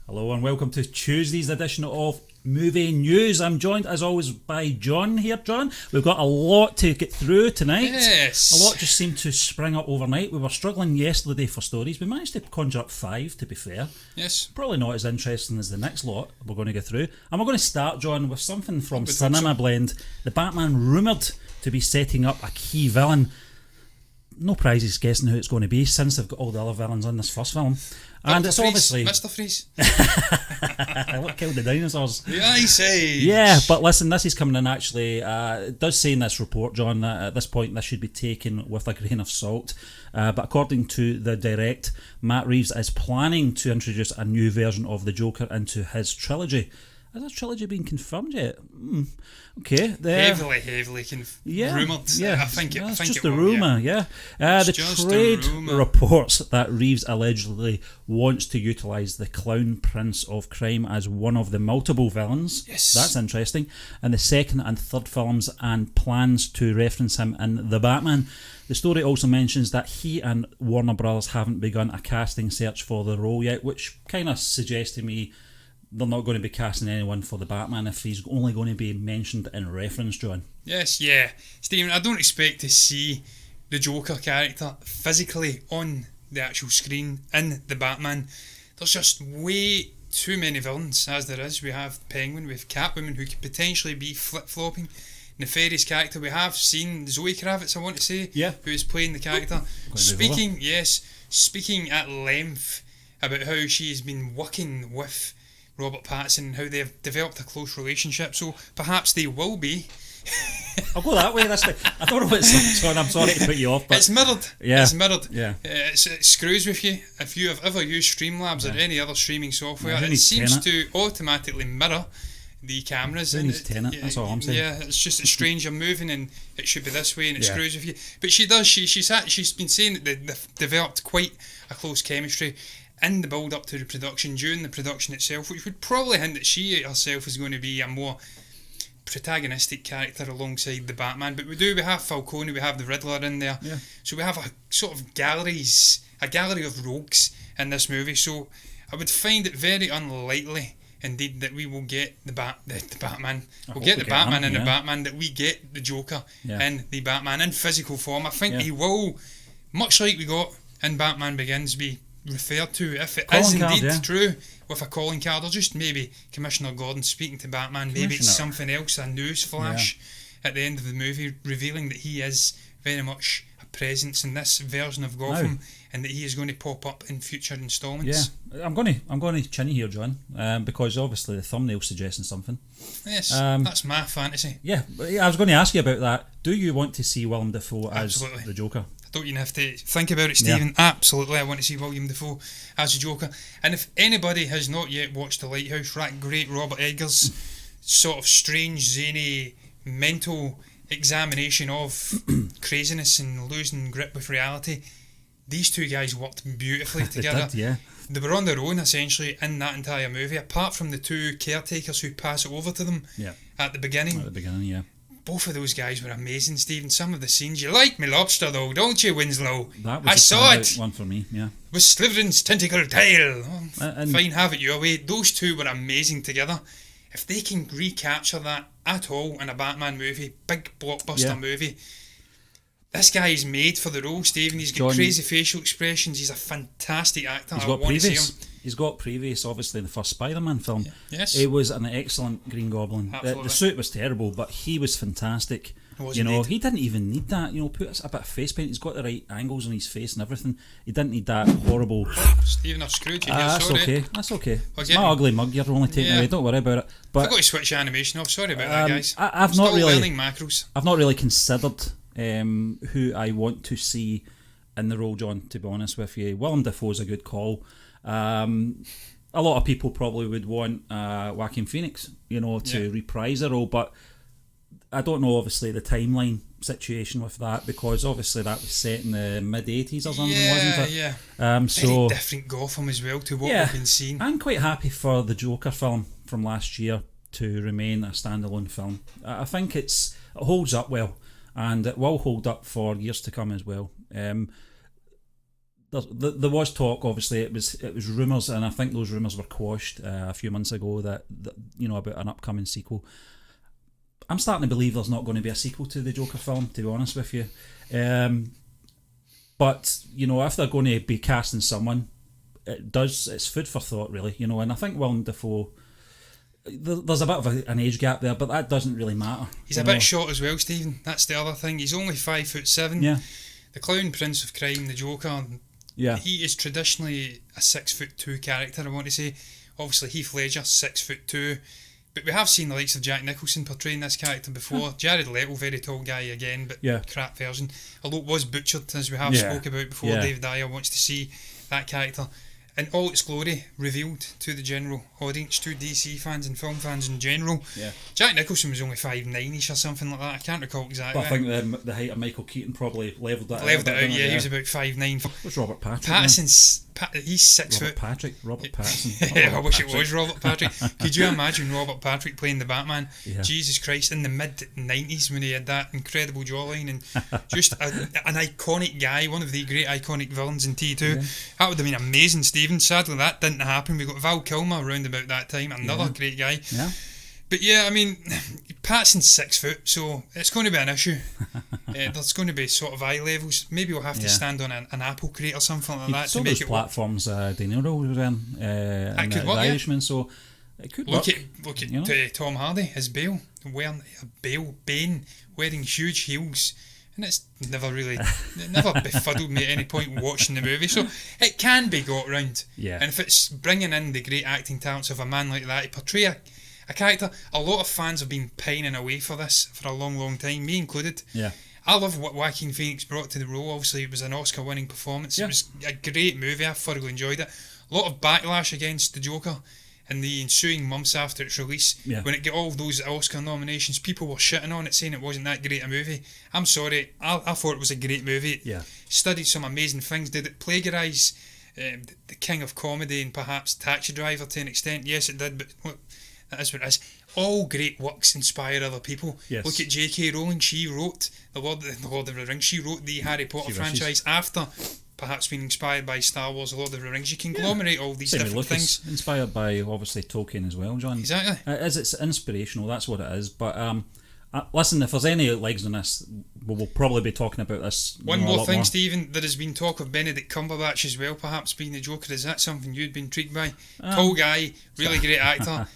Hello and welcome to Tuesday's edition of Movie News. I'm joined as always by John here. John, we've got a lot to get through tonight. Yes. A lot just seemed to spring up overnight. We were struggling yesterday for stories. We managed to conjure up 5, to be fair. Yes. Probably not as interesting as the next lot we're going to go through. And we're going to start, John, with something from Cinema Blend. The Batman rumoured to be setting up a key villain. No prizes guessing who it's going to be since they've got all the other villains in this first film. And Dr. it's Freeze, obviously Mr. Freeze. what killed the dinosaurs? The Ice Age. Yeah, but listen, this is coming in actually. It does say in this report, John, that at this point this should be taken with a grain of salt. But according to the direct, Matt Reeves is planning to introduce a new version of the Joker into his trilogy. Has that trilogy been confirmed yet? Okay. Heavily rumoured. Yeah, I think it's just it a rumour, yeah. The trade reports that Reeves allegedly wants to utilise the Clown Prince of Crime as one of the multiple villains. Yes. That's interesting. In the second and third films, and plans to reference him in The Batman. The story also mentions that he and Warner Brothers haven't begun a casting search for the role yet, which kind of suggests to me they're not going to be casting anyone for the Batman if he's only going to be mentioned in reference, John. Yes, yeah. Stephen, I don't expect to see the Joker character physically on the actual screen in the Batman. There's just way too many villains as there is. We have Penguin, we have Catwoman, who could potentially be flip-flopping. Nefarious character. We have seen Zoe Kravitz, I want to say, who is playing the character. Speaking at length about how she's been working with Robert Pattinson and how they've developed a close relationship, so perhaps they will be. I'll go that way. I don't know what's John. I'm sorry to put you off, but it's mirrored. Yeah, it's mirrored. Yeah, it screws with you if you have ever used Streamlabs or any other streaming software. It seems to automatically mirror the cameras. Who needs Tenet? That's all I'm saying. Yeah, it's just it's strange. You're moving and it should be this way, and it screws with you. But she does. She's been saying that they've developed quite a close chemistry in the build up to the production, during the production itself, which would probably hint that she herself is going to be a more protagonistic character alongside the Batman. But we have Falcone, we have the Riddler in there, so we have a sort of gallery of rogues in this movie. So I would find it very unlikely indeed that we will get the Batman. We'll get the Batman in the Batman, that we get the Joker in the Batman in physical form. I think he will, much like we got in Batman Begins, be referred to, if it is indeed true, with a calling card, or just maybe Commissioner Gordon speaking to Batman. Maybe it's something else, a news flash at the end of the movie revealing that he is very much a presence in this version of Gotham, and that he is going to pop up in future installments. I'm going to chin you here, John, because obviously the thumbnail's suggesting something. Yes, that's my fantasy. Yeah, I was going to ask you about that. Do you want to see Willem Dafoe as the Joker? I don't even have to think about it, Stephen. Absolutely, I want to see William Dafoe as the Joker. And if anybody has not yet watched The Lighthouse, that great Robert Eggers sort of strange, zany, mental examination of craziness and losing grip with reality, these two guys worked beautifully together. They were on their own essentially in that entire movie, apart from the two caretakers who pass it over to them at the beginning. Both of those guys were amazing, Stephen. Some of the scenes, you like me lobster though, don't you, Winslow? That was I saw it. One for me, with Slytherin's tentacle tail. Fine, have it your way. Those two were amazing together. If they can recapture that at all in a Batman movie, big blockbuster movie, this guy is made for the role, Stephen. He's got crazy facial expressions. He's a fantastic actor. I want to see him. He's got previous, obviously, in the first Spider-Man film. Yes. He was an excellent Green Goblin. The suit was terrible, but he was fantastic. He didn't even need that. Put a bit of face paint. He's got the right angles on his face and everything. He didn't need that horrible... Stephen, I've screwed you here, sorry. That's okay. It's my ugly mug you're only taking away. Don't worry about it. But I've got to switch animation off. Sorry about that, guys. I've not really learning macros. I've not really considered who I want to see in the role, John, to be honest with you. Willem Dafoe's a good call. A lot of people probably would want Joaquin Phoenix, to reprise the role, but I don't know, obviously, the timeline situation with that, because obviously that was set in the mid-80s or something, wasn't it? Very different Gotham as well to what we've been seeing. I'm quite happy for the Joker film from last year to remain a standalone film. I think it holds up well, and it will hold up for years to come as well. there was talk. Obviously, it was rumours, and I think those rumours were quashed a few months ago. That about an upcoming sequel. I'm starting to believe there's not going to be a sequel to the Joker film, to be honest with you. But if they're going to be casting someone, it's food for thought, really. And I think Willem Dafoe. There's a bit of an age gap there, but that doesn't really matter. He's a bit short as well, Stephen. That's the other thing. He's only 5'7". Yeah. The Clown Prince of Crime, the Joker. Yeah. He is traditionally a 6'2" character. I want to say, obviously Heath Ledger 6'2", but we have seen the likes of Jack Nicholson portraying this character before. Jared Leto, very tall guy again, but crap version. Although it was butchered, as we have spoke about before. David Ayer wants to see that character in all its glory revealed to the general audience, to DC fans and film fans in general. Yeah. Jack Nicholson was only 5'9" or something like that. I can't recall exactly. But I think the height of Michael Keaton probably levelled that out. He was about 5'9". What's Robert Patrick? Pattinson's he's 6 foot. Robert Pattinson. I wish it was Robert Patrick. Could you imagine Robert Patrick playing the Batman? Yeah. Jesus Christ, in the mid-90s when he had that incredible jawline and just an iconic guy, one of the great iconic villains in T2. Yeah. That would have been amazing, Stephen. Sadly, that didn't happen. We got Val Kilmer around about that time, another great guy. Yeah. But I mean, Patson's 6 foot, so it's going to be an issue. There's going to be sort of eye levels. Maybe we'll have to stand on an apple crate or something like that to make it platforms De Niro was in, and could the work, Irishman, so it could look at Tom Hardy as Bale, wearing Bane, wearing huge heels. And it's never befuddled me at any point watching the movie. So it can be got round. Yeah. And if it's bringing in the great acting talents of a man like that, to portray a character, a lot of fans have been pining away for this for a long, long time, me included. Yeah. I love what Joaquin Phoenix brought to the role. Obviously, it was an Oscar-winning performance. Yeah. It was a great movie. I thoroughly enjoyed it. A lot of backlash against the Joker in the ensuing months after its release. Yeah. When it got all of those Oscar nominations, people were shitting on it, saying it wasn't that great a movie. I'm sorry, I thought it was a great movie. It studied some amazing things. Did it plagiarise the king of comedy and perhaps Taxi Driver to an extent? Yes, it did, but look, that is what it is. All great works inspire other people. Yes. Look at J.K. Rowling. She wrote the Lord of the Rings. She wrote the Harry Potter franchise after perhaps being inspired by Star Wars, The Lord of the Rings. You conglomerate all these different things. Inspired by, obviously, Tolkien as well, John. Exactly. It's inspirational, that's what it is. But listen, if there's any legs on this, we'll probably be talking about this. One more thing, Stephen. There has been talk of Benedict Cumberbatch as well, perhaps being the Joker. Is that something you'd been intrigued by? Tall guy, really great actor.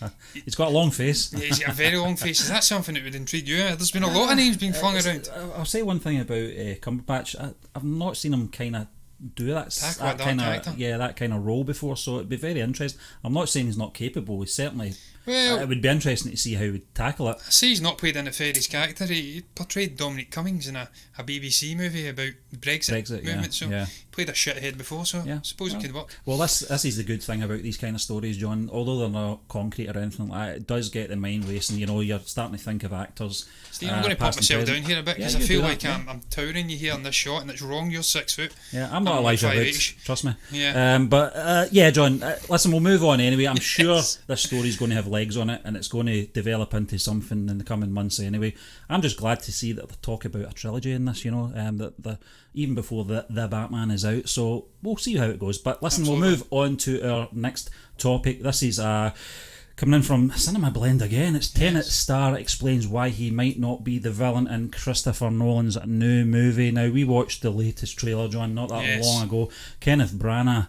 He's got a long face. Yeah, he's got a very long face. Is that something that would intrigue you? There's been a lot of names being flung around. I'll say one thing about Cumberbatch. I've not seen him kind of do that kind of role before, so it'd be very interesting. I'm not saying he's not capable. He's certainly. Well, it would be interesting to see how he would tackle it. I say he's not played in a Ferry's character. He portrayed Dominic Cummings in a BBC movie about the Brexit movement. He played a shithead before, so I suppose it could work. Well, this is the good thing about these kind of stories, John. Although they're not concrete or anything like that, it does get the mind racing. You're starting to think of actors. Steve, I'm going to pop myself down here a bit because I feel like I'm towering you here on this shot, and it's wrong. You're 6 foot. Yeah, I'm not Elijah Wood. Trust me. Yeah. John. Listen, we'll move on anyway. I'm sure this story's going to have legs on it, and it's going to develop into something in the coming months anyway. I'm just glad to see that they talk about a trilogy in this, that even before the Batman is out, so we'll see how it goes. But listen, Absolutely. We'll move on to our next topic. This is coming in from Cinema Blend again. It's TENET'S star explains why he might not be the villain in Christopher Nolan's new movie. Now, we watched the latest trailer, John, not that long ago. Kenneth Branagh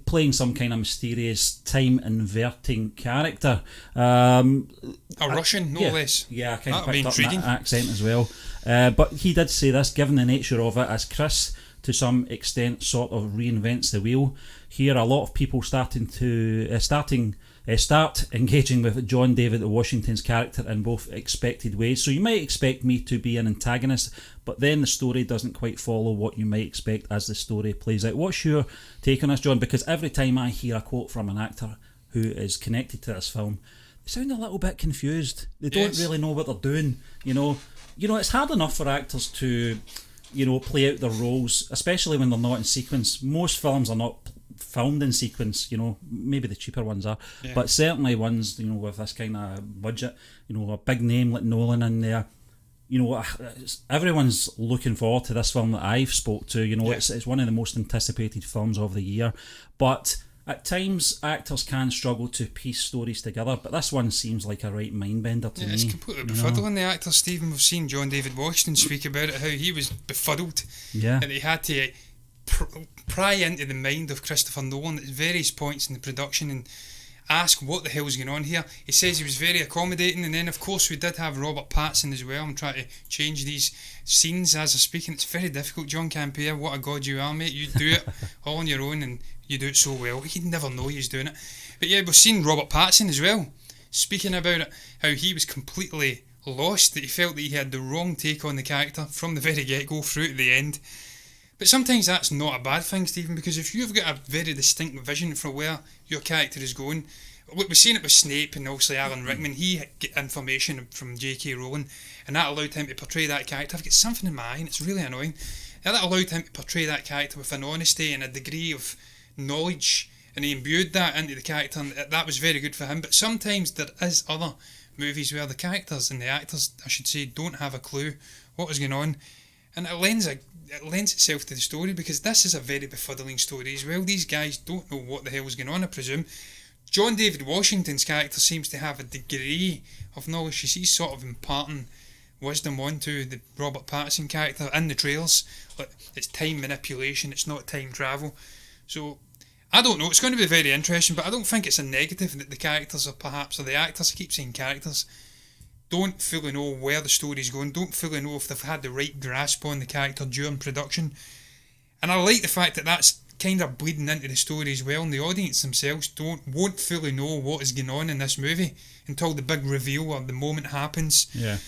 playing some kind of mysterious time-inverting character. A Russian, no less. Yeah, I kind of picked up that accent as well. But he did say this, given the nature of it, as Chris, to some extent, sort of reinvents the wheel. Here, a lot of people start engaging with John David Washington's character in both expected ways. So you might expect me to be an antagonist, but then the story doesn't quite follow what you might expect as the story plays out. What's your take on this, John? Because every time I hear a quote from an actor who is connected to this film, they sound a little bit confused. They don't really know what they're doing. It's hard enough for actors to, play out their roles, especially when they're not in sequence. Most films are not filmed in sequence, maybe the cheaper ones are, but certainly ones, with this kind of budget, a big name like Nolan in there, everyone's looking forward to this film that I've spoke to. Yeah. It's one of the most anticipated films of the year, but at times actors can struggle to piece stories together, but this one seems like a right mind bender to me. It's completely befuddling, the actor, Stephen. We've seen John David Washington speak about it, how he was befuddled, and he had to pry into the mind of Christopher Nolan at various points in the production and ask what the hell's going on here. He says he was very accommodating, and then of course we did have Robert Pattinson as well. I'm trying to change these scenes as I speak, and it's very difficult. John Campea, what a god you are, mate. You do it all on your own, and you do it so well. You'd never know he's doing it. But yeah, we've seen Robert Pattinson as well, speaking about it, how he was completely lost, that he felt that he had the wrong take on the character from the very get-go through to the end. But sometimes that's not a bad thing, Stephen, because if you've got a very distinct vision for where your character is going, we've seen it with Snape and obviously Alan Rickman. He get information from J.K. Rowling, and that allowed him to portray that character. I've got something in my eye and it's really annoying. And that allowed him to portray that character with an honesty and a degree of knowledge, and he imbued that into the character, and that was very good for him. But sometimes there is other movies where the characters and the actors, I should say, don't have a clue what is going on, and it lends itself to the story, because this is a very befuddling story as well. These guys don't know what the hell is going on, I presume. John David Washington's character seems to have a degree of knowledge. He's sort of imparting wisdom onto the Robert Pattinson character in the trailers. Like, it's time manipulation, it's not time travel. So I don't know, it's going to be very interesting, but I don't think it's a negative that the characters are perhaps, or the actors, I keep saying characters, don't fully know where the story's going, don't fully know if they've had the right grasp on the character during production. And I like the fact that that's kind of bleeding into the story as well, and the audience themselves won't fully know what is going on in this movie until the big reveal or the moment happens. Yeah.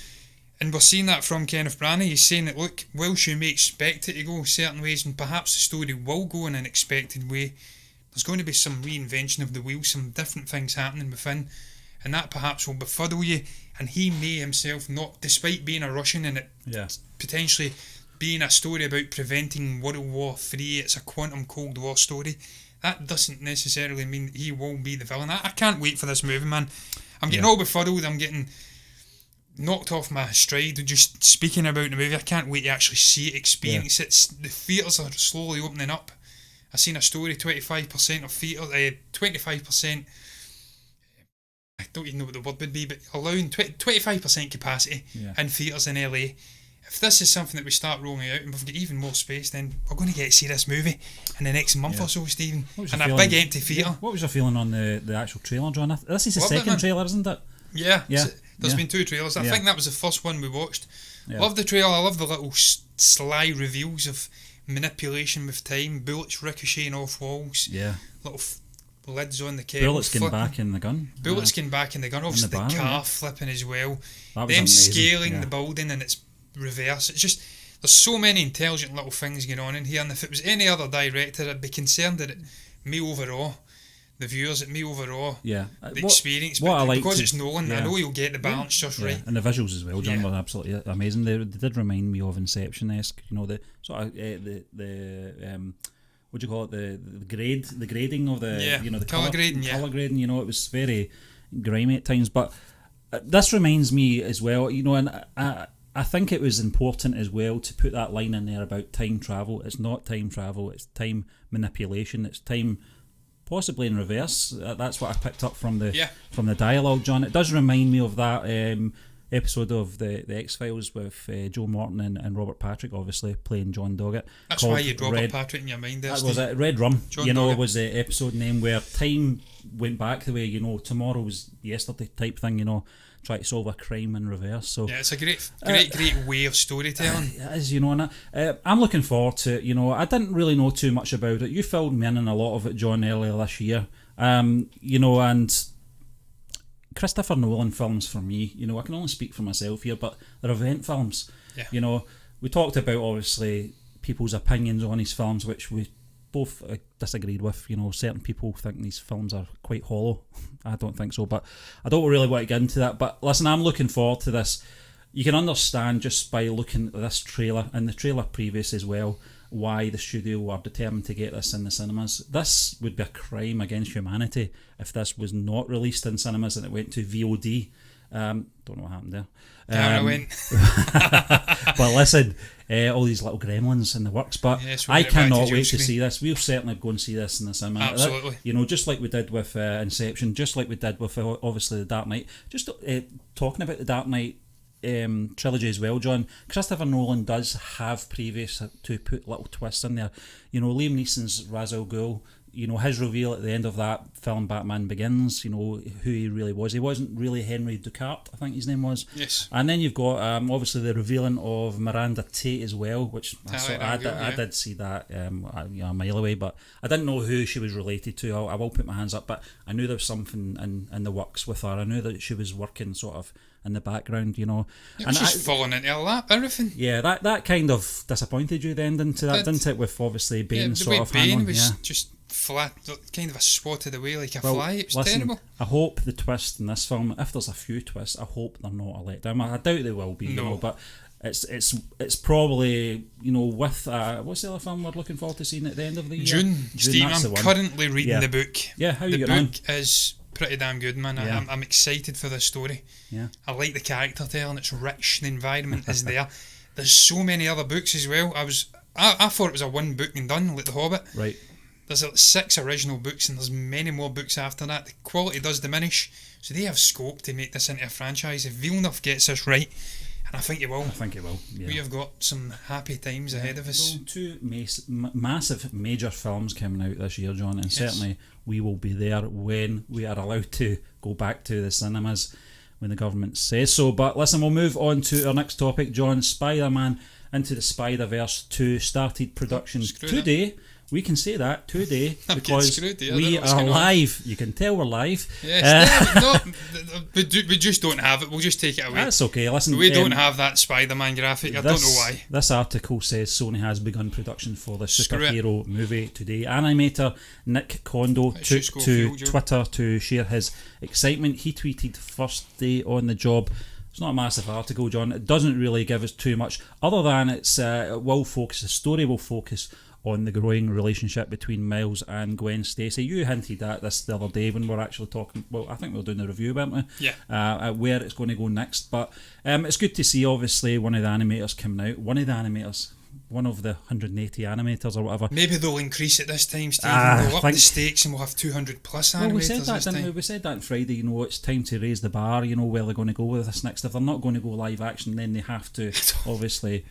And we're seeing that from Kenneth Branagh. He's saying that, look, whilst you may expect it to go certain ways, and perhaps the story will go in an expected way, there's going to be some reinvention of the wheel, some different things happening within, and that perhaps will befuddle you. And he may himself not, despite being a Russian and it potentially being a story about preventing World War III, it's a quantum Cold War story, that doesn't necessarily mean that he will be the villain. I can't wait for this movie, man. I'm getting all befuddled, I'm getting knocked off my stride just speaking about the movie. I can't wait to actually see it, experience it. The theatres are slowly opening up. I seen a story, 25% of theatres, 25%, I don't even know what the word would be, but allowing 25% capacity in theatres in LA. If this is something that we start rolling out and we've got even more space, then we're going to get to see this movie in the next month or so, Stephen. And a big empty theatre. What was your feeling on the actual trailer, John? This is the second trailer, isn't it? Yeah. There's been two trailers. I think that was the first one we watched. Love the trailer. I love the little sly reveals of manipulation with time, bullets ricocheting off walls, little lids on the kettle, bullets getting back in the gun, obviously the car flipping as well, them scaling the building in its reverse. It's just, there's so many intelligent little things going on in here, and if it was any other director, I'd be concerned that it may overawe the viewers, it may overawe the experience, but because it's Nolan, I know you'll get the balance just right. And the visuals as well, John, were absolutely amazing. They did remind me of Inception-esque, the sort of what do you call it, the grading of the the colour grading, it was very grimy at times, but this reminds me as well, and I think it was important as well to put that line in there about time travel. It's not time travel, it's time manipulation, it's time possibly in reverse. That's what I picked up from the dialogue, John. It does remind me of that episode of the X-Files with Joe Morton and Robert Patrick, obviously playing John Doggett. That's why you had Robert Patrick in your mind there. That was it. Red Rum, John Doggett was the episode name, where time went back the way, tomorrow was yesterday type thing, try to solve a crime in reverse. So it's a great way of storytelling. It is, and I'm looking forward to it. I didn't really know too much about it. You filled me in on a lot of it, John, earlier this year. And Christopher Nolan films for me, I can only speak for myself here, but they're event films. We talked about, obviously, people's opinions on his films, which we both disagreed with. Certain people think these films are quite hollow. I don't think so, but I don't really want to get into that. But listen, I'm looking forward to this. You can understand just by looking at this trailer and the trailer previous as well, why the studio were determined to get this in the cinemas. This would be a crime against humanity if this was not released in cinemas and it went to VOD. Don't know what happened there. Camera went. But listen, all these little gremlins in the works. But Yes, I cannot wait to screen. see this. We'll certainly go and see this in the cinema. Absolutely. You know, just like we did with Inception, just like we did with obviously The Dark Knight. Just talking about The Dark Knight trilogy as well, John. Christopher Nolan does have previous to put little twists in there. You know, Liam Neeson's Ra's al Ghul. You know, his reveal at the end of that film, Batman Begins, you know, who he really was. He wasn't really Henry Ducart, I think his name was. Yes. And then you've got, obviously, the revealing of Miranda Tate as well, which I did see that a mile away, but I didn't know who she was related to. I will put my hands up, but I knew there was something in the works with her. I knew that she was working sort of in the background, you know. It was just falling into her lap, everything. Yeah, that kind of disappointed you then, didn't it? Didn't it, with obviously Bane sort of Bane handling? was just flat, kind of a swatted away like a fly. It was terrible. I hope the twist in this film, if there's a few twists, I hope they're not a letdown. I doubt they will be, you know, but it's probably, you know, with what's the other film we're looking forward to seeing at the end of the year? June. Steve, I'm currently reading the book. Yeah, how are you getting getting on? The book is pretty damn good, man. Yeah. I'm excited for this story. Yeah, I like the character telling. It's rich. The environment is there. There's so many other books as well. I thought it was a one book and done, like The Hobbit. Right. There's 6 original books and there's many more books after that. The quality does diminish, so they have scope to make this into a franchise. If Villeneuve gets this right, and I think he will. Yeah. We have got some happy times ahead of us. Two massive major films coming out this year, John, and certainly we will be there when we are allowed to go back to the cinemas when the government says so. But listen, we'll move on to our next topic, John. Spider-Man Into the Spider-Verse 2 started production today. We can say that today because we are live. You can tell we're live. Yes, we just don't have it. We'll just take it away. That's okay. Listen, we don't have that Spider-Man graphic. I don't know why. This article says Sony has begun production for the superhero movie today. Animator Nick Kondo took to Twitter to share his excitement. He tweeted first day on the job. It's not a massive article, John. It doesn't really give us too much other than the story will focus on the growing relationship between Miles and Gwen Stacy. You hinted at this the other day when we were actually talking, well, I think we were doing the review, weren't we? Yeah. At where it's going to go next. But it's good to see, obviously, one of the animators coming out. One of the 180 animators or whatever. Maybe they'll increase it this time, Steve. We'll up the stakes and we'll have 200 plus animators. Well, we said that, didn't we? We said that on Friday, you know, it's time to raise the bar, you know, where they're going to go with this next. If they're not going to go live action, then they have to, obviously,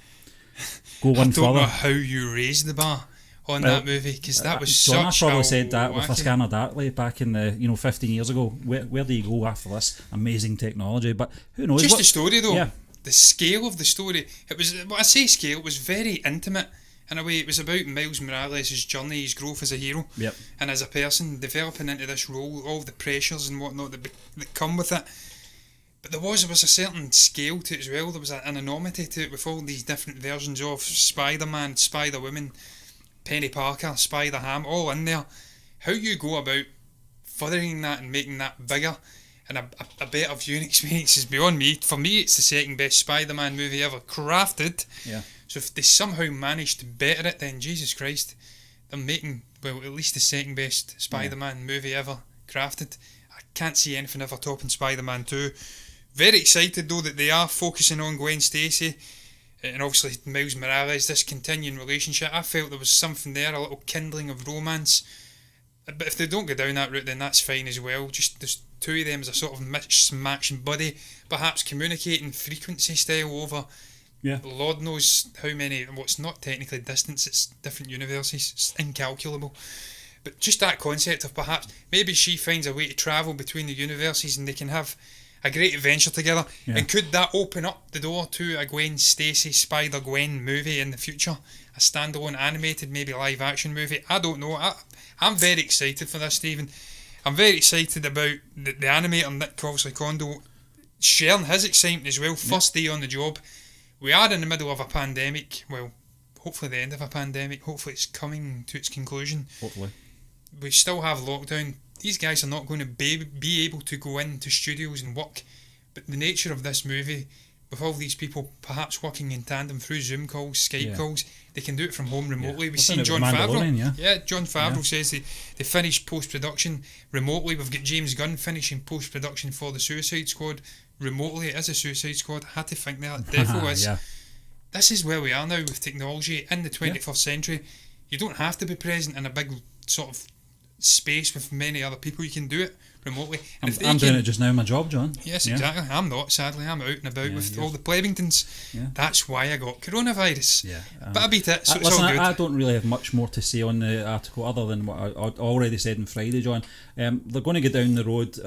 go one further. I don't know how you raised the bar on that movie, because that was John, such I probably said that with a Scanner Darkly back in the 15 years ago. Where do you go after this amazing technology? But who knows? Just the story though. Yeah. The scale of the story. It was, when I say scale, it was very intimate in a way. It was about Miles Morales' journey, his growth as a hero, and as a person, developing into this role, all the pressures and whatnot that come with it. But there was a certain scale to it as well. There was an enormity to it with all these different versions of Spider-Man, Spider-Woman, Penny Parker, Spider-Ham, all in there. How you go about furthering that and making that bigger and a better viewing experience is beyond me. For me, it's the second best Spider-Man movie ever crafted. Yeah. So if they somehow manage to better it, then Jesus Christ, they're making, well, at least the second best Spider-Man movie ever crafted. I can't see anything ever topping Spider-Man 2. Very excited though that they are focusing on Gwen Stacy and obviously Miles Morales, this continuing relationship. I felt there was something there, a little kindling of romance. But if they don't go down that route, then that's fine as well. Just there's two of them as a sort of match buddy, perhaps communicating frequency style over Lord knows how many, what's not technically distance, it's different universes, it's incalculable. But just that concept of perhaps maybe she finds a way to travel between the universes and they can have a great adventure together. And could that open up the door to a Gwen Stacy Spider-Gwen movie in the future? A standalone animated, maybe live action movie? I don't know. I'm very excited for this, Stephen. I'm very excited about the animator Nick Kondo sharing his excitement as well. First day on the job. We are in the middle of a pandemic. Well, hopefully the end of a pandemic. Hopefully it's coming to its conclusion. Hopefully. We still have lockdown. These guys are not going to be able to go into studios and work. But the nature of this movie with all these people perhaps working in tandem through Zoom calls, Skype calls, they can do it from home remotely. We've seen Jon Favreau. Jon Favreau says they finished post-production remotely. We've got James Gunn finishing post-production for the Suicide Squad remotely. As a Suicide Squad, I had to think that defo is. This is where we are now with technology in the 21st century. You don't have to be present in a big sort of space with many other people. You can do it remotely. I'm doing it just now in my job, John. Yes, exactly. I'm not, sadly. I'm out and about with all the Plebingtons. That's why I got coronavirus. But I beat it, so it's all good. I don't really have much more to say on the article other than what I already said on Friday, John. They're going to get down the road,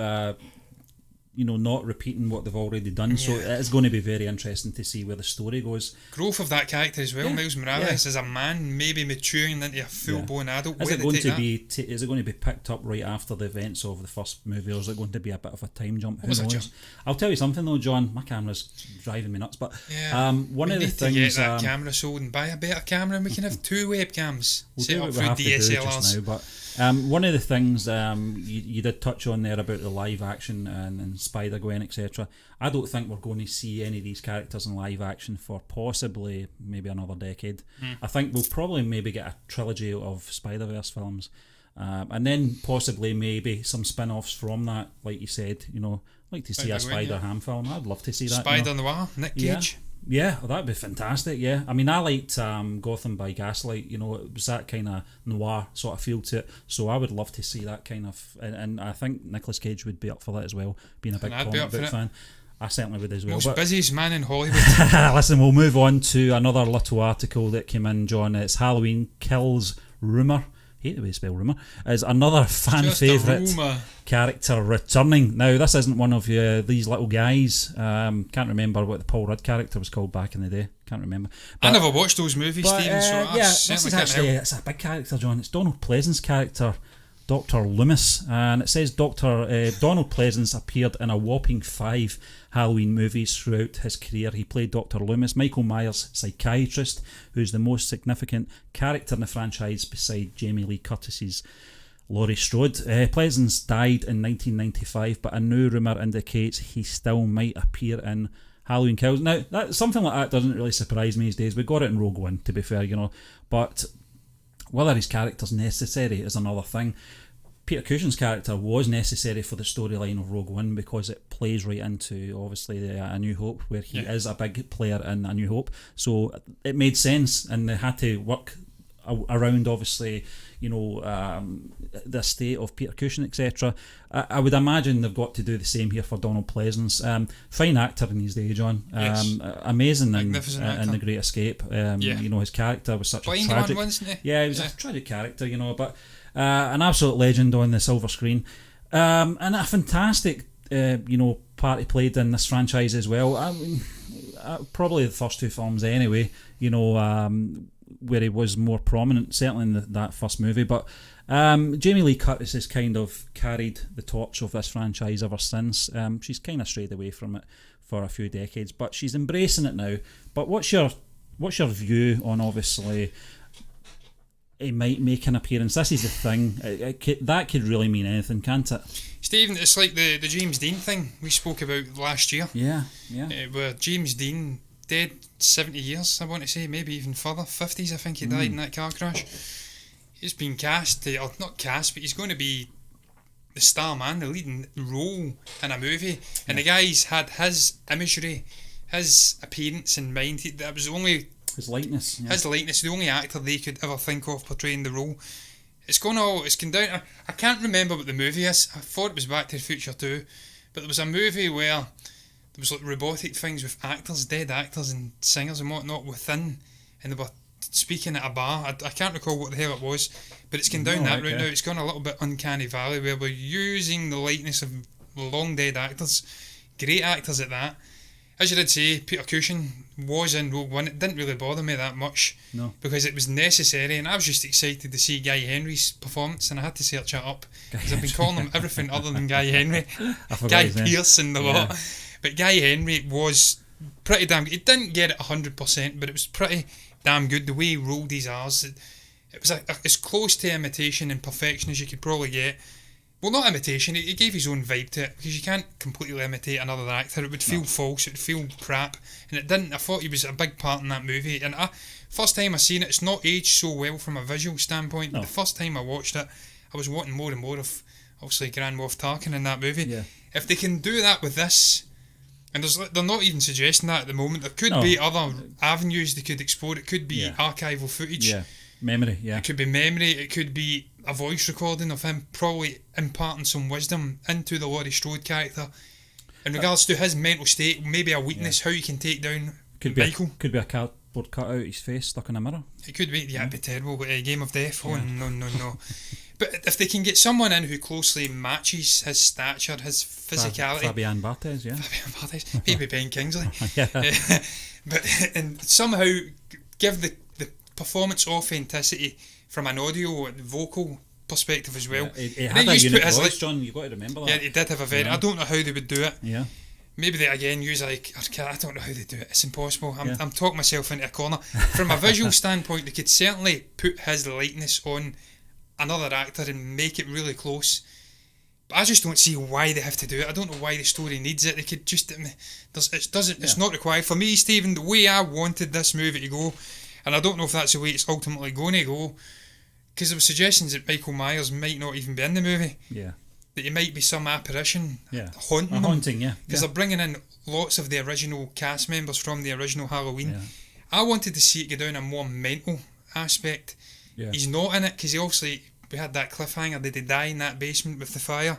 not repeating what they've already done. So it is going to be very interesting to see where the story goes. Growth of that character as well. Miles Morales as a man, maybe maturing into a full-blown adult. Is it going to be picked up right after the events of the first movie, or is it going to be a bit of a time jump? Who knows? I'll tell you something though, John. My camera's driving me nuts. But one of the things, we need to get that camera sold and buy a better camera, and we can have two webcams set up through DSLRs. But one of the things you did touch on there about the live action and Spider-Gwen, etc. I don't think we're going to see any of these characters in live action for possibly maybe another decade. I think we'll probably maybe get a trilogy of Spider-Verse films, and then possibly maybe some spin-offs from that, like you said. I'd like to see a Spider-Ham film. I'd love to see that. Spider-Noir, Nick Cage. Yeah, that'd be fantastic. Yeah, I mean, I liked Gotham by Gaslight. It was that kind of noir sort of feel to it. So I would love to see that kind of, and I think Nicolas Cage would be up for that as well. Being a big comic book fan, I certainly would as well. Most busiest man in Hollywood. Listen, we'll move on to another little article that came in, John. It's Halloween Kills Rumour. Hate the way you spell Rumour. Is another fan favourite character returning. Now, this isn't one of these little guys. Can't remember what the Paul Rudd character was called back in the day. Can't remember. But I never watched those movies, Stephen. So it's a big character, John. It's Donald Pleasance's character, Dr. Loomis, and it says Donald Pleasance appeared in a whopping 5 Halloween movies throughout his career. He played Dr. Loomis, Michael Myers' psychiatrist, who's the most significant character in the franchise beside Jamie Lee Curtis's Laurie Strode. Pleasance died in 1995, but a new rumour indicates he still might appear in Halloween Kills. Now, something like that doesn't really surprise me these days. We got it in Rogue One, to be fair, but whether his character's necessary is another thing. Peter Cushing's character was necessary for the storyline of Rogue One because it plays right into, obviously, A New Hope, where he is a big player in A New Hope. So it made sense, and they had to work around, obviously, the state of Peter Cushing, etc. I would imagine they've got to do the same here for Donald Pleasance. Fine actor in his day, John. Amazing in The Great Escape. His character was such a tragic... he was a tragic character, but an absolute legend on the silver screen. And a fantastic, part he played in this franchise as well. I mean, probably the first 2 films anyway, where he was more prominent, certainly in that first movie. But Jamie Lee Curtis has kind of carried the torch of this franchise ever since. She's kind of strayed away from it for a few decades, but she's embracing it now. But what's your view on, obviously, he might make an appearance? This is the thing. That could really mean anything, can't it? Stephen, it's like the James Dean thing we spoke about last year. Where James Dean, dead 70 years, I want to say, maybe even further, 50s I think he died in that car crash. He's been cast, or not cast, but he's going to be the star man, the leading role in a movie, and the guy's had his imagery, his appearance in mind. That was only his likeness, the only actor they could ever think of portraying the role. It's gone down. I can't remember what the movie is. I thought it was Back to the Future 2, but there was a movie where there was like robotic things with actors, dead actors and singers and whatnot within, and they were speaking at a bar. I can't recall what the hell it was, but it's gone down that route now. It's gone a little bit uncanny valley where we're using the likeness of long dead actors, great actors at that. As you did say, Peter Cushing was in Rogue One. It didn't really bother me that much, because it was necessary, and I was just excited to see Guy Henry's performance, and I had to search it up because I've been calling him everything other than Guy Henry. Guy Pearce and the lot. But Guy Henry was pretty damn good. He didn't get it 100%, but it was pretty damn good. The way he rolled his R's, it was as close to imitation and perfection as you could probably get. Well, not imitation. He gave his own vibe to it, because you can't completely imitate another actor. It would feel false. It would feel crap, and it didn't. I thought he was a big part in that movie, and first time I seen it, it's not aged so well from a visual standpoint. But the first time I watched it, I was wanting more and more of, obviously, Grand Moff Tarkin in that movie. Yeah. If they can do that with this, and they're not even suggesting that at the moment, there could be other avenues they could explore. It could be archival footage. Yeah. Memory, yeah. It could be memory. It could be a voice recording of him probably imparting some wisdom into the Laurie Strode character in regards to his mental state, maybe a weakness, how you can take down Michael. Could be a cardboard cut out his face stuck in a mirror. It could be, it'd be terrible, but Game of Death, no. But if they can get someone in who closely matches his stature, his physicality... Fabian Barthez, yeah. Fabian Barthez, maybe Ben Kingsley. Yeah. and somehow give the performance authenticity from an audio and vocal perspective as well. Yeah, he had a unique voice, John, you've got to remember that. Yeah, he did have a very... I don't know how they would do it. Yeah. Maybe they again use I don't know how they do it. It's impossible. I'm talking myself into a corner. From a visual standpoint, they could certainly put his likeness on another actor and make it really close. But I just don't see why they have to do it. I don't know why the story needs it. They could just... It's not required. For me, Stephen, the way I wanted this movie to go, and I don't know if that's the way it's ultimately going to go, because there were suggestions that Michael Myers might not even be in the movie. Yeah. That he might be some apparition haunting them. Haunting, yeah. Because they're bringing in lots of the original cast members from the original Halloween. Yeah. I wanted to see it go down a more mental aspect. Yeah. He's not in it because we had that cliffhanger. Did he die in that basement with the fire?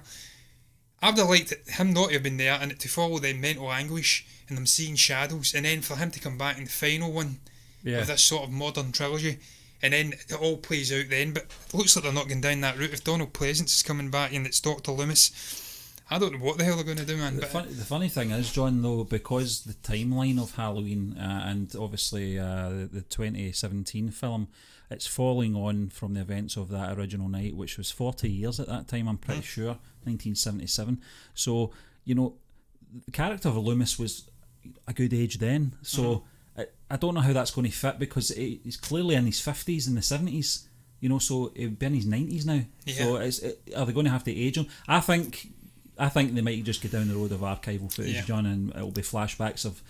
I would have liked him not to have been there and it to follow the mental anguish and them seeing shadows, and then for him to come back in the final one with this sort of modern trilogy. And then it all plays out then, but it looks like they're not going down that route. If Donald Pleasance is coming back and it's Dr. Loomis, I don't know what the hell they're going to do, man. The funny thing is, John, though, because the timeline of Halloween and obviously the 2017 film, it's following on from the events of that original night, which was 40 years at that time, I'm pretty sure, 1977. So, the character of Loomis was a good age then, so... I don't know how that's going to fit because he's clearly in his 50s and the 70s, so he'd be in his 90s now. Yeah. So are they going to have to age him? I think they might just go down the road of archival footage, John, and it'll be flashbacks of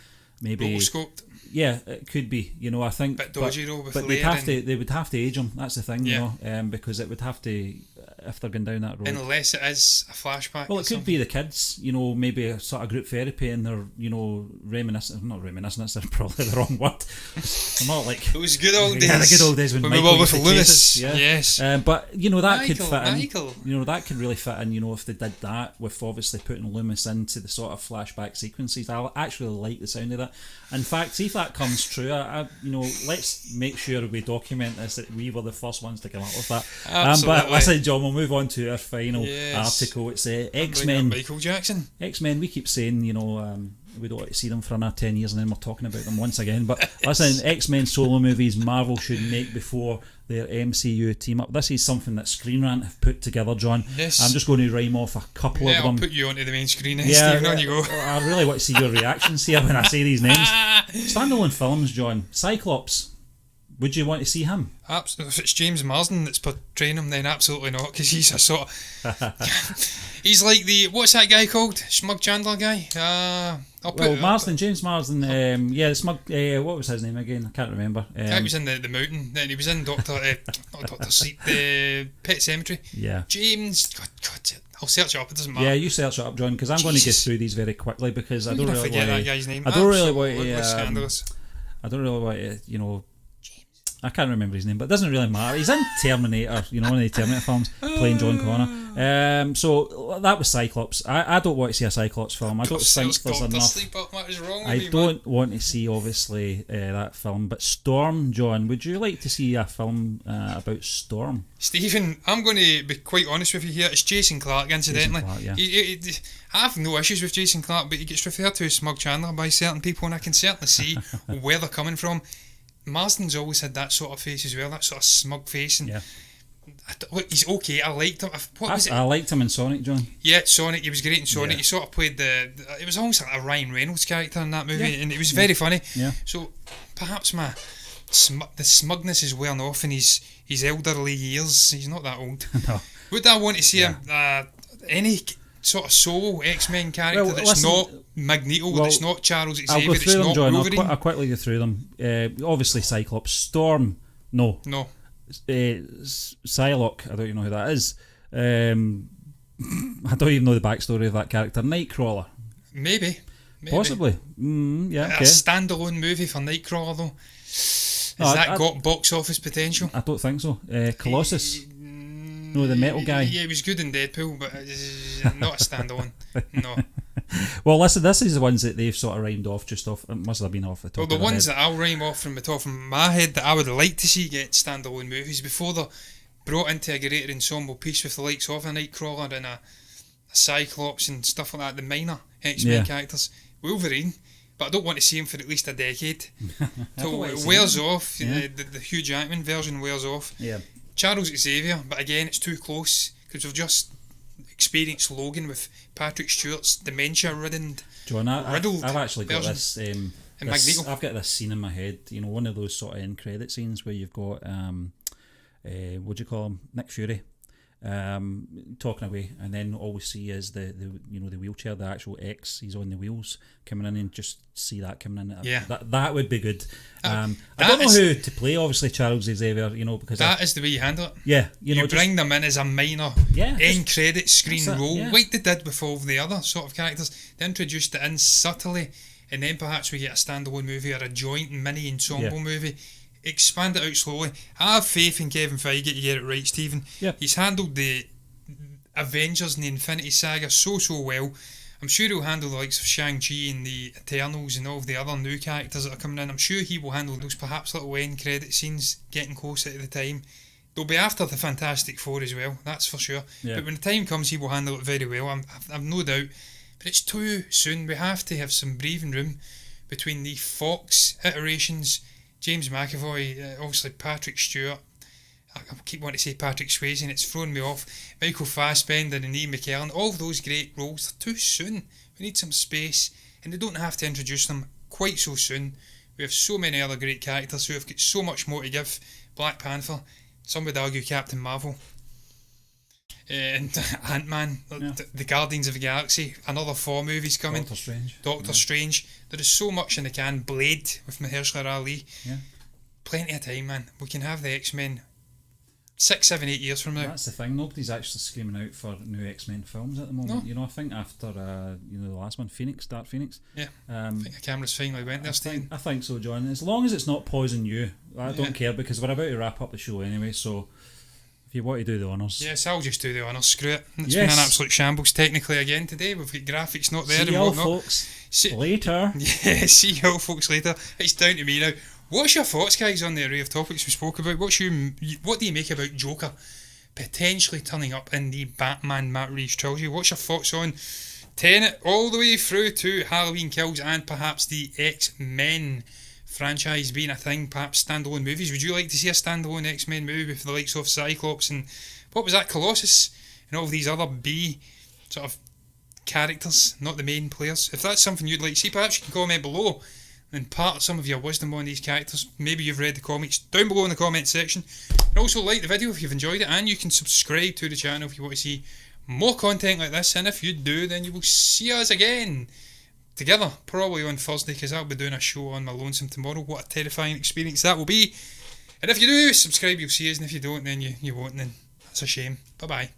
maybe... Rotoscoped. Yeah, it could be, I think... Bit dodgy though. But they would have to age him, that's the thing, because it would have to... If they're going down that road. Unless it is a flashback. Well, it could be the kids, maybe a sort of group therapy and they're, reminiscing. Not reminiscing, that's probably the wrong word. I'm not like... It was good old days. Yeah, the good old days when we Michael were with Loomis. Yes. But, that could fit Michael. in. That could really fit in, if they did that with obviously putting Loomis into the sort of flashback sequences. I actually like the sound of that. In fact, see if that comes true, let's make sure we document this, that we were the first ones to come up with that. Absolutely. But listen, John, we'll move on to our final article. It's X-Men. Michael Jackson. X-Men, we keep saying, we don't want to see them for another 10 years and then we're talking about them once again. But listen, X-Men solo movies Marvel should make before their MCU team up. This is something that Screen Rant have put together, John. Yes. I'm just going to rhyme off a couple of them. I'll put you onto the main screen then, Stephen, on you go. I really want to see your reactions here when I say these names. Standalone films, John. Cyclops. Would you want to see him? Absolutely. If it's James Marsden that's portraying him, then absolutely not, because he's a sort of... he's like the... What's that guy called? Smug Chandler guy? James Marsden, the Smug... what was his name again? I can't remember. He was in the Mountain, then he was in not Dr. Sleep, the Pet Cemetery. Yeah. James... God, I'll search it up, it doesn't matter. Yeah, you search it up, John, because I'm going to get through these very quickly, because I don't really forget that guy's name. I don't really want to... Scandalous. I don't really want to, I can't remember his name, but it doesn't really matter. He's in Terminator, one of the Terminator films, playing John Connor. So that was Cyclops. I don't want to see a Cyclops film. I don't think there's enough. What is wrong with I don't want to see, obviously, that film. But Storm, John, would you like to see a film about Storm? Stephen, I'm going to be quite honest with you here. It's Jason Clarke, incidentally. Jason Clarke, yeah. I have no issues with Jason Clarke, but he gets referred to as Smug Chandler by certain people, and I can certainly see where they're coming from. Marsden's always had that sort of face as well, that sort of smug face, and he's okay. I liked him. I liked him in Sonic, John. Yeah, Sonic. He was great in Sonic. He sort of played it was almost like a Ryan Reynolds character in that movie, and it was very funny. Yeah. So perhaps the smugness is wearing off in his elderly years. He's not that old. No. Would I want to see him? any sort of solo X-Men character Well, that's listen, not Magneto, that's not Charles I'll Xavier, go that's through them, not John. Wolverine. I'll quickly go through them. Obviously, Cyclops. Storm, no. No. Psylocke, I don't even know who that is. I don't even know the backstory of that character. Nightcrawler. Maybe. Possibly. Yeah, okay. A standalone movie for Nightcrawler, though. Has that got box office potential? I don't think so. Colossus. No, the metal guy. Yeah, he was good in Deadpool, but not a standalone. No. Well, listen, this is the ones that they've sort of rhymed off just off. It must have been off the top. Well, the of their ones head. that I'll rhyme off from the top of my head that I would like to see get standalone movies before they're brought into a greater ensemble piece with the likes of a Nightcrawler and a Cyclops and stuff like that, the minor X-Men characters. Wolverine, but I don't want to see him for at least a decade. Till it wears off. The Hugh Jackman version wears off. Yeah. Charles Xavier, but again, it's too close because we've just experienced Logan with Patrick Stewart's dementia-ridden, John, riddled I've actually got version. this. Magneto. I've got this scene in my head. You know, one of those sort of end credit scenes where you've got what do you call him, Nick Fury, talking away, and then all we see is the wheelchair, the actual X. He's on the wheels coming in, and just see that coming in. Yeah, that would be good. I don't know who to play. Obviously, Charles Xavier. You know, because that is the way you handle it. Yeah, you bring them in as a minor end credit screen role, like they did with all the other sort of characters. They introduced it in subtly, and then perhaps we get a standalone movie or a joint mini ensemble movie. Expand it out slowly. I have faith in Kevin Feige to get it right, Stephen. Yep. He's handled the Avengers and the Infinity Saga so well. I'm sure he'll handle the likes of Shang-Chi and the Eternals and all of the other new characters that are coming in. I'm sure he will handle those perhaps little end credit scenes getting closer to the time. They'll be after the Fantastic Four as well, that's for sure. Yeah. But when the time comes, he will handle it very well. I've no doubt. But it's too soon. We have to have some breathing room between the Fox iterations. James McAvoy, obviously Patrick Stewart. I keep wanting to say Patrick Swayze and it's thrown me off. Michael Fassbender and Ian McKellen. All of those great roles are too soon. We need some space, and they don't have to introduce them quite so soon. We have so many other great characters who have got so much more to give. Black Panther, some would argue Captain Marvel, and Ant-Man, the Guardians of the Galaxy, another 4 movies coming. Doctor Strange. There is so much in the can. Blade with Mahershala Ali. Yeah. Plenty of time, man. We can have the X-Men 6, 7, 8 years from now. That's the thing. Nobody's actually screaming out for new X-Men films at the moment. No. You know, I think after the last one, Dark Phoenix. Yeah. I think the cameras finally went there, Steve. I think so, John. As long as it's not pausing you, I don't care, because we're about to wrap up the show anyway. So if you want to do the honours, yes, I'll just do the honours. Screw it. It's been an absolute shambles technically again today. We've got graphics not there. See y'all, folks. Later. Yeah, see y'all, folks, later. It's down to me now. What's your thoughts, guys, on the array of topics we spoke about? What do you make about Joker potentially turning up in the Batman Matt Reeves trilogy? What's your thoughts on Tenet all the way through to Halloween Kills and perhaps the X-Men franchise being a thing, perhaps standalone movies? Would you like to see a standalone X-Men movie with the likes of Cyclops and what was that, Colossus, and all of these other B sort of characters, not the main players? If that's something you'd like to see, perhaps you can comment below and impart some of your wisdom on these characters. Maybe you've read the comics, down below in the comment section. And also like the video if you've enjoyed it, and you can subscribe to the channel if you want to see more content like this. And if you do, then you will see us again together, probably on Thursday, because I'll be doing a show on my lonesome tomorrow. What a terrifying experience that will be. And if you do subscribe, you'll see us, and if you don't, then you won't, and then that's a shame. Bye bye.